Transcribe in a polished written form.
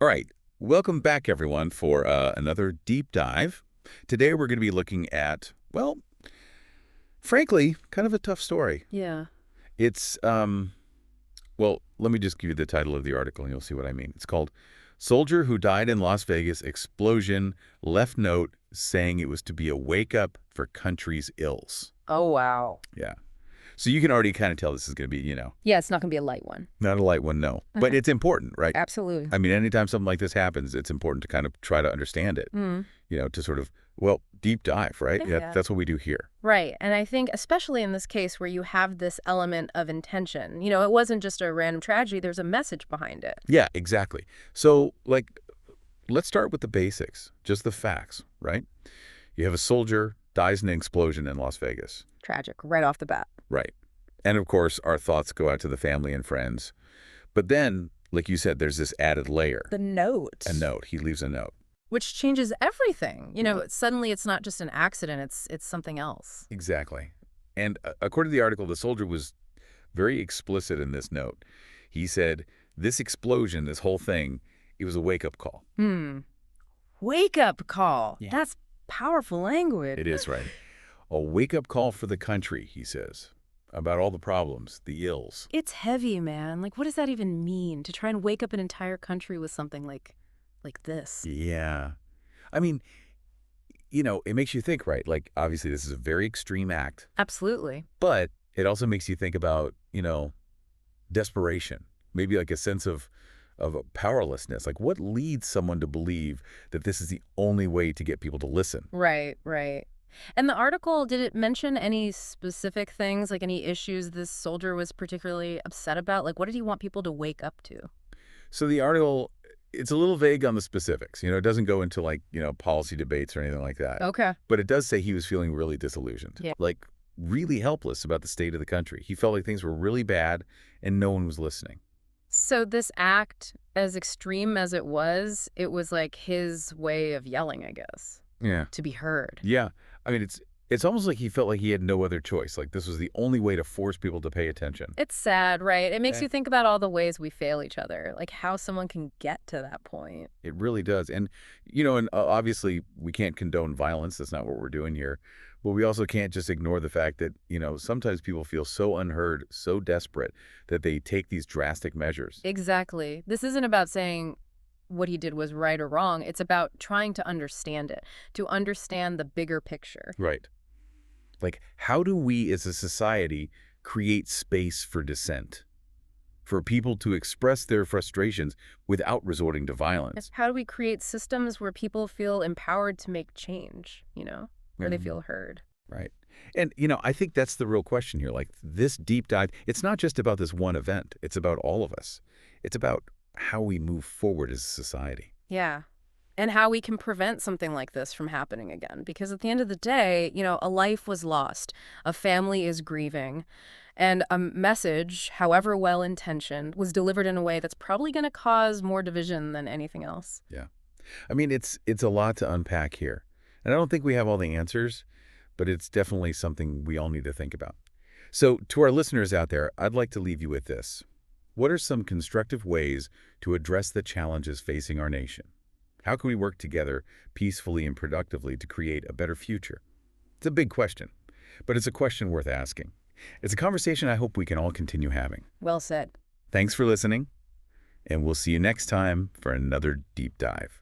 All right. Welcome back, everyone, for another deep dive. Today, we're going to be looking at, well, frankly, kind of a tough story. Yeah. It's, well, let me just give you the title of the article, and you'll see what I mean. It's called Soldier Who Died in Las Vegas Explosion Left Note Saying It Was to Be a Wake-Up for Country's Ills. Oh, wow. Yeah. So you can already kind of tell this is going to be, Yeah, it's not going to be a light one. not a light one, no. But it's important, right? Absolutely. I mean, anytime something like this happens, it's important to kind of try to understand it. Mm. To sort of, well, deep dive, right? Yeah, Yeah. that's what we do here. Right. And I think, especially in this case where you have this element of intention, it wasn't just a random tragedy, there's a message behind it. Yeah, exactly. So, let's start with the basics, just the facts, right? You have a soldier dies in an explosion in Las Vegas. Tragic, right off the bat. Right. And of course, our thoughts go out to the family and friends. But then, like you said, there's this added layer. The note. A note. He leaves a note. Which changes everything. Suddenly it's not just an accident, it's something else. Exactly. And according to the article, the soldier was very explicit in this note. He said, this explosion, this whole thing, it was a wake-up call. Wake up call. Yeah. That's powerful language. It is, right? A wake-up call for the country, he says, about all the problems, the ills. It's heavy, man. Like, what does that even mean? To try and wake up an entire country with something like this? Yeah. I mean, it makes you think, right? Like, obviously, this is a very extreme act, Absolutely. but it also makes you think about, desperation, maybe like a sense of a powerlessness. Like, what leads someone to believe that this is the only way to get people to listen? Right, right. And the article, did it mention any specific things, like any issues this soldier was particularly upset about? Like, what did he want people to wake up to? So the article, it's a little vague on the specifics. It doesn't go into policy debates or anything like that. Okay. But it does say he was feeling really disillusioned, Yeah. like really helpless about the state of the country. He felt like things were really bad and no one was listening. So this act, as extreme as it was like his way of yelling, I guess, Yeah. to be heard. Yeah. I mean, it's almost like he felt like he had no other choice. Like this was the only way to force people to pay attention. It's sad, right? It makes Eh. you think about all the ways we fail each other, like how someone can get to that point. It really does. And obviously we can't condone violence. That's not what we're doing here. But we also can't just ignore the fact that, sometimes people feel so unheard, so desperate that they take these drastic measures. Exactly. This isn't about saying what he did was right or wrong. It's about trying to understand it, to understand the bigger picture. Right. Like, how do we as a society create space for dissent? For people to express their frustrations without resorting to violence? How do we create systems where people feel empowered to make change, where they Mhm. feel heard? Right. And, I think that's the real question here. Like, this deep dive, it's not just about this one event. It's about all of us. It's about how we move forward as a society. Yeah. And how we can prevent something like this from happening again. Because at the end of the day, a life was lost, a family is grieving, and a message, however well-intentioned, was delivered in a way that's probably going to cause more division than anything else. Yeah. I mean, it's a lot to unpack here. And I don't think we have all the answers, but it's definitely something we all need to think about. So to our listeners out there, I'd like to leave you with this. What are some constructive ways to address the challenges facing our nation? How can we work together peacefully and productively to create a better future? It's a big question, but it's a question worth asking. It's a conversation I hope we can all continue having. Well said. Thanks for listening, and we'll see you next time for another deep dive.